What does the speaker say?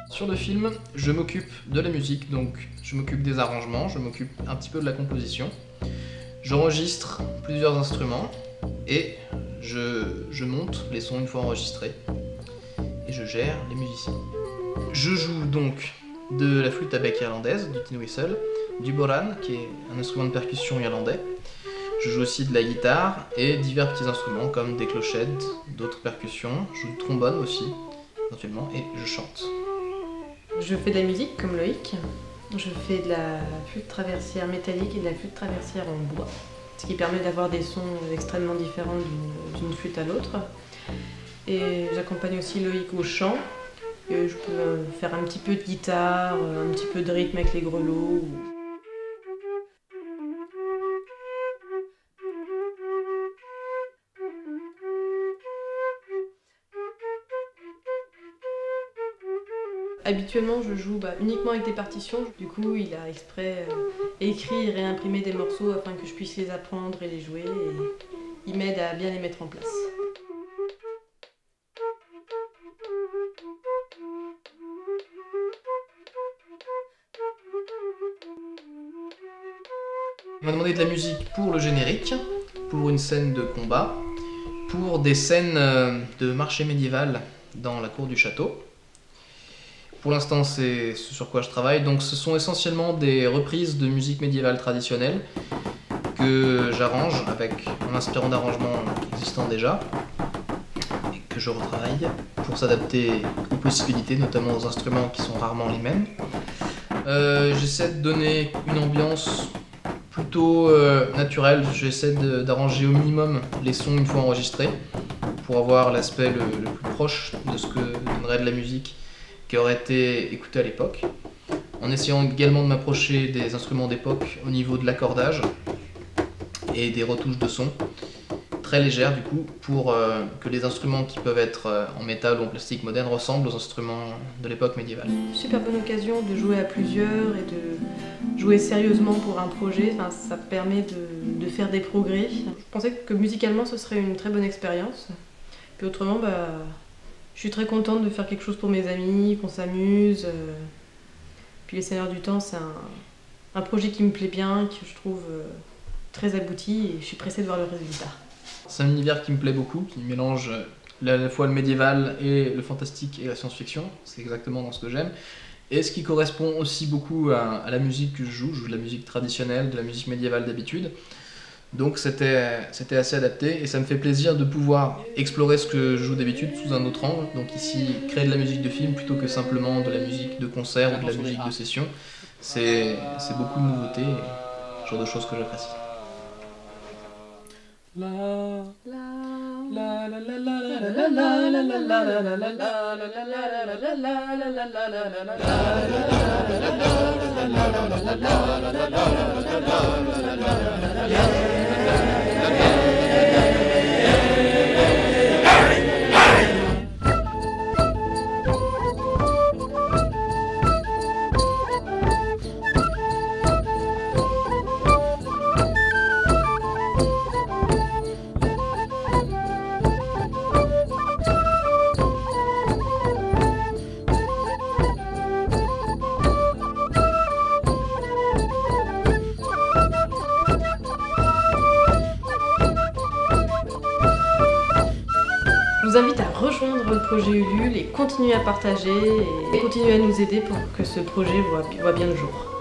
Sur le film, je m'occupe de la musique, donc je m'occupe des arrangements, je m'occupe un petit peu de la composition. J'enregistre plusieurs instruments et je monte les sons une fois enregistrés et je gère les musiciens. Je joue donc de la flûte à bec irlandaise, du tin whistle, du bodhrán qui est un instrument de percussion irlandais. Je joue aussi de la guitare et divers petits instruments comme des clochettes, d'autres percussions. Je joue du trombone aussi, éventuellement, et je chante. Je fais de la musique comme Loïc. Je fais de la flûte traversière métallique et de la flûte traversière en bois, ce qui permet d'avoir des sons extrêmement différents d'une flûte à l'autre. Et j'accompagne aussi Loïc au chant. Et je peux faire un petit peu de guitare, un petit peu de rythme avec les grelots. Habituellement, je joue uniquement avec des partitions. Du coup, il a exprès écrit et réimprimé des morceaux afin que je puisse les apprendre et les jouer. Et il m'aide à bien les mettre en place. Il m'a demandé de la musique pour le générique, pour une scène de combat, pour des scènes de marché médiéval dans la cour du château. Pour l'instant, c'est ce sur quoi je travaille, donc ce sont essentiellement des reprises de musique médiévale traditionnelle que j'arrange en m'inspirant d'arrangements existants déjà et que je retravaille pour s'adapter aux possibilités, notamment aux instruments qui sont rarement les mêmes. J'essaie de donner une ambiance plutôt naturelle, j'essaie d'arranger au minimum les sons une fois enregistrés pour avoir l'aspect le plus proche de ce que donnerait de la musique qui aurait été écouté à l'époque, en essayant également de m'approcher des instruments d'époque au niveau de l'accordage et des retouches de son, très légères du coup, pour que les instruments qui peuvent être en métal ou en plastique moderne ressemblent aux instruments de l'époque médiévale. Super bonne occasion de jouer à plusieurs et de jouer sérieusement pour un projet, ça permet de faire des progrès. Je pensais que musicalement ce serait une très bonne expérience, puis autrement je suis très contente de faire quelque chose pour mes amis, qu'on s'amuse. Puis Les Seigneurs du Temps, c'est un projet qui me plaît bien, que je trouve très abouti et je suis pressée de voir le résultat. C'est un univers qui me plaît beaucoup, qui mélange à la fois le médiéval et le fantastique et la science-fiction. C'est exactement dans ce que j'aime. Et ce qui correspond aussi beaucoup à la musique que je joue de la musique traditionnelle, de la musique médiévale d'habitude. Donc c'était assez adapté et ça me fait plaisir de pouvoir explorer ce que je joue d'habitude sous un autre angle. Donc ici, créer de la musique de film plutôt que simplement de la musique de concert ou de la musique de session. C'est beaucoup de nouveautés et ce genre de choses que j'apprécie. Je vous invite à rejoindre le projet Ulule et continuer à partager et continuer à nous aider pour que ce projet voit bien le jour.